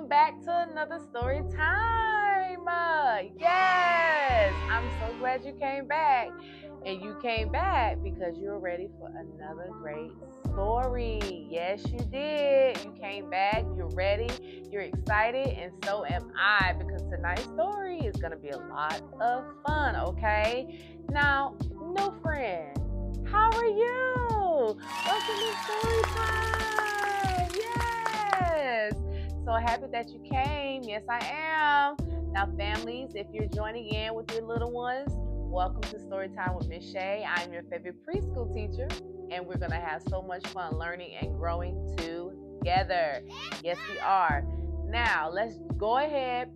welcome back to another story time. Yes, I'm so glad you came back. And you came back because you're ready for another great story. Yes, you did. You came back, you're ready, you're excited, and so am I because tonight's story is going to be a lot of fun, okay? Now, new friend, how are you? Welcome to story time. Yes. So happy that you came. Yes, I am. Now, families, if you're joining in with your little ones, welcome to Storytime with Miss Shay. I'm your favorite preschool teacher, and we're going to have so much fun learning and growing together. Yes, we are. Now, let's go ahead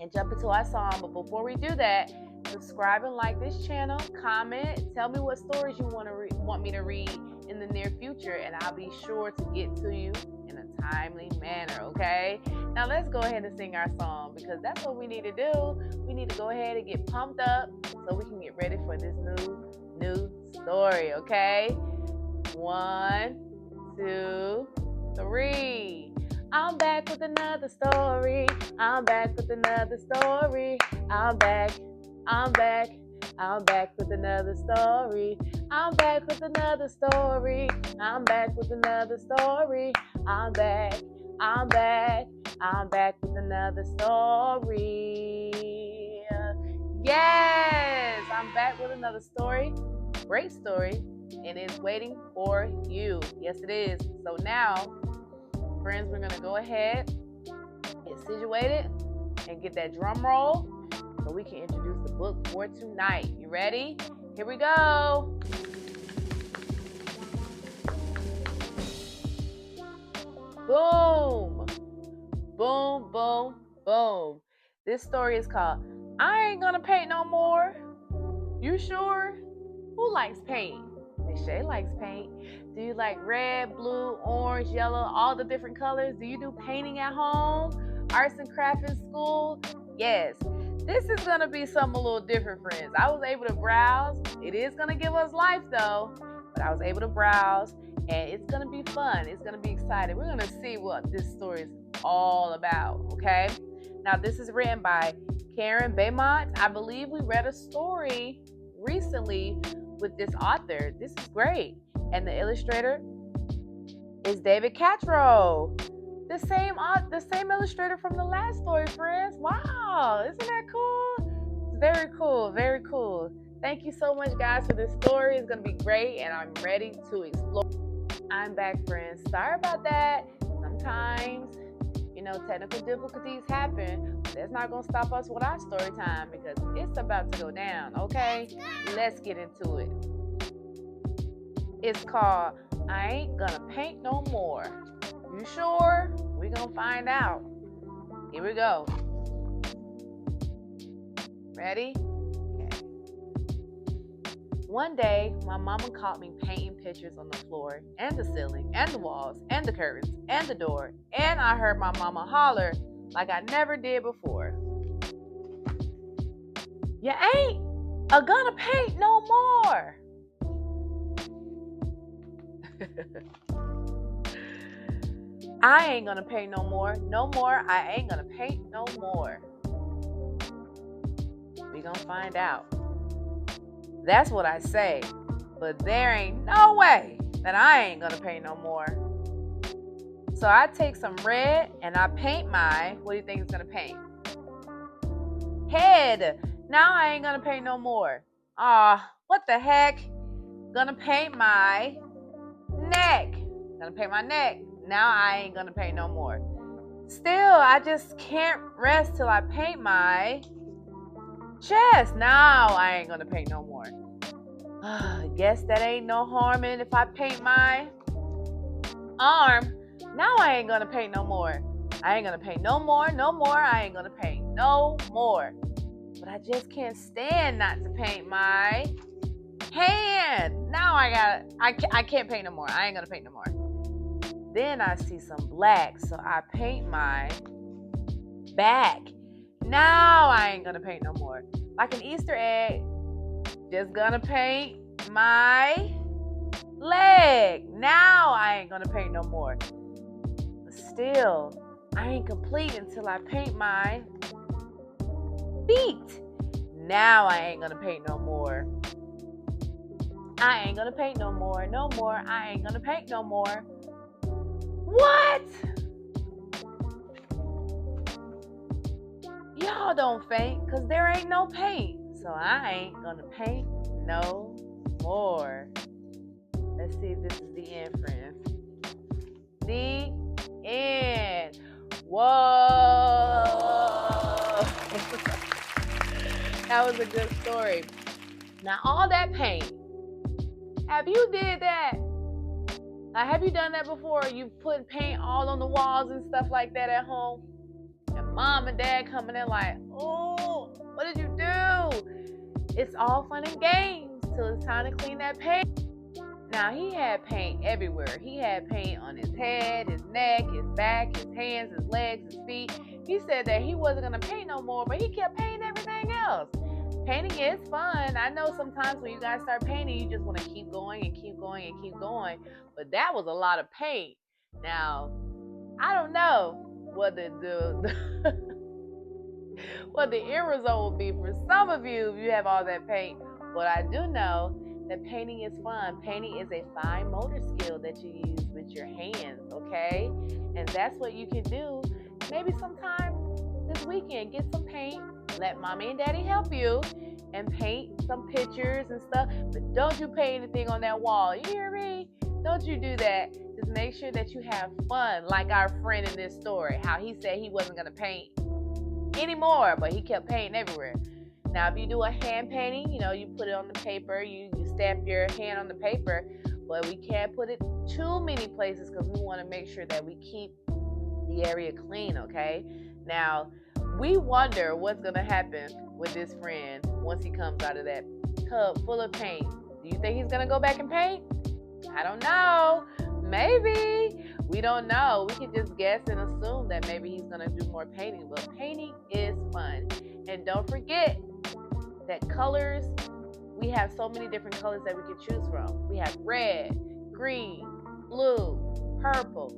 and jump into our song. But before we do that, subscribe and like this channel, comment, tell me what stories you want me to read in the near future, and I'll be sure to get to you in a timely manner, okay? Now let's go ahead and sing our song because that's what we need to do. We need to go ahead and get pumped up so we can get ready for this new story, okay? 1, 2, 3. I'm back with another story. I'm back with another story. I'm back with another story. I'm back with another story. I'm back with another story. I'm back with another story. Yes, I'm back with another story. Great story. And it's waiting for you. Yes, it is. So now, friends, we're going to go ahead, get situated, and get that drum roll so we can introduce the book for tonight. You ready? Here we go. Boom. Boom, boom, boom. This story is called I Ain't Gonna Paint No More. You sure? Who likes paint? Miss Shay likes paint. Do you like red, blue, orange, yellow, all the different colors? Do you do painting at home? Arts and crafts in school? Yes. This is going to be something a little different, friends. I was able to browse. It is going to give us life, though. But I was able to browse, and it's going to be fun. It's going to be exciting. We're going to see what this story is all about, okay? Now, this is written by Beaumont. I believe we read a story recently with this author. This is great. And the illustrator is Catrow. The same illustrator from the last story, friends. Wow, isn't that cool? Very cool, very cool. Thank you so much, guys, for this story. It's going to be great, and I'm ready to explore. I'm back, friends. Sorry about that. Sometimes, technical difficulties happen, but that's not going to stop us with our story time because it's about to go down, okay? Let's get into it. It's called I Ain't Gonna Paint No More. You sure? We're going to find out. Here we go. Ready? Okay. One day, my mama caught me painting pictures on the floor and the ceiling and the walls and the curtains and the door, and I heard my mama holler like I never did before. You ain't gonna paint no more. I ain't gonna paint no more. No more. I ain't gonna paint no more. We gonna find out. That's what I say. But there ain't no way that I ain't gonna paint no more. So I take some red and I paint my, what do you think it's gonna paint? Head. Now I ain't gonna paint no more. What the heck? Gonna paint my neck. Gonna paint my neck. Now I ain't gonna paint no more. Still, I just can't rest till I paint my chest. Now I ain't gonna paint no more. Guess that ain't no harm in if I paint my arm. Now I ain't gonna paint no more. I ain't gonna paint no more. I ain't gonna paint no more. But I just can't stand not to paint my hand. Now I can't paint no more. I ain't gonna paint no more. Then I see some black, so I paint my back. Now I ain't gonna paint no more. Like an Easter egg, just gonna paint my leg. Now I ain't gonna paint no more. But still, I ain't complete until I paint my feet. Now I ain't gonna paint no more. I ain't gonna paint no more. No more. I ain't gonna paint no more. What? Y'all don't faint because there ain't no paint. So I ain't gonna paint no more. Let's see if this is the end, friends. The end. Whoa. That was a good story. Now, all that paint, have you did that? Have you done that before? You've put paint all on the walls and stuff like that at home? And mom and dad coming in like, oh, what did you do? It's all fun and games till it's time to clean that paint. Now, he had paint everywhere. He had paint on his head, his neck, his back, his hands, his legs, his feet. He said that he wasn't going to paint no more, but he kept painting everything else. Painting is fun. I know sometimes when you guys start painting, you just want to keep going and keep going and keep going. But that was a lot of paint. Now, I don't know what the end result will be for some of you if you have all that paint. But I do know that painting is fun. Painting is a fine motor skill that you use with your hands, okay? And that's what you can do. Maybe sometime this weekend, get some paint. Let mommy and daddy help you and paint some pictures and stuff. But don't you paint anything on that wall. You hear me? Don't you do that. Just make sure that you have fun, like our friend in this story, how he said he wasn't going to paint anymore, but he kept painting everywhere. Now, if you do a hand painting, you put it on the paper, you stamp your hand on the paper, but we can't put it too many places because we want to make sure that we keep the area clean, okay? Now, we wonder what's going to happen with this friend once he comes out of that tub full of paint. Do you think he's going to go back and paint? I don't know. Maybe. We don't know. We can just guess and assume that maybe he's going to do more painting. But painting is fun. And don't forget that colors, we have so many different colors that we can choose from. We have red, green, blue, purple,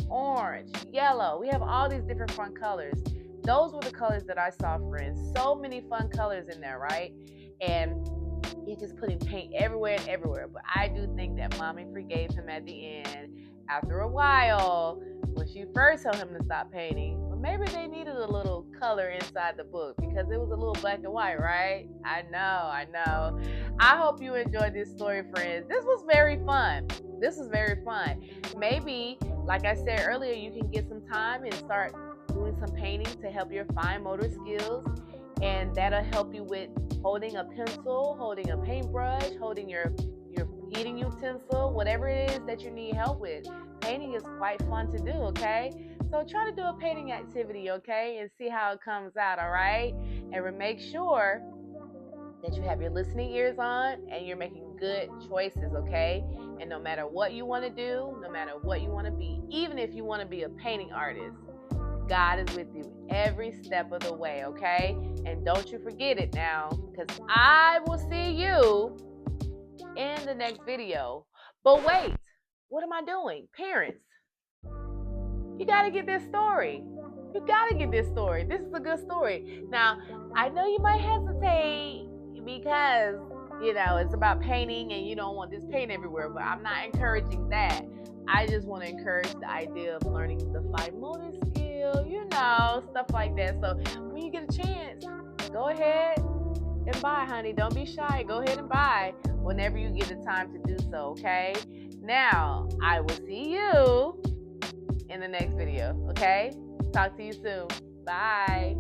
orange, yellow. We have all these different fun colors. Those were the colors that I saw, friends. So many fun colors in there, right? And he's just putting paint everywhere and everywhere. But I do think that mommy forgave him at the end after a while when she first told him to stop painting. But maybe they needed a little color inside the book because it was a little black and white, right? I know. I hope you enjoyed this story, friends. This was very fun. Maybe, like I said earlier, you can get some time and start doing some painting to help your fine motor skills. And that'll help you with holding a pencil, holding a paintbrush, holding your eating utensil, whatever it is that you need help with. Painting is quite fun to do, okay? So try to do a painting activity, okay? And see how it comes out, all right? And make sure that you have your listening ears on and you're making good choices, okay? And no matter what you want to do, no matter what you want to be, even if you want to be a painting artist, God is with you every step of the way, okay? And don't you forget it now, because I will see you in the next video. But wait, what am I doing? Parents, you got to get this story. This is a good story. Now, I know you might hesitate because, it's about painting and you don't want this paint everywhere, but I'm not encouraging that. I just want to encourage the idea of learning the fine motor skill, stuff like that. So when you get a chance, go ahead and buy, honey. Don't be shy. Go ahead and buy whenever you get the time to do so, okay? Now, I will see you in the next video, okay? Talk to you soon. Bye.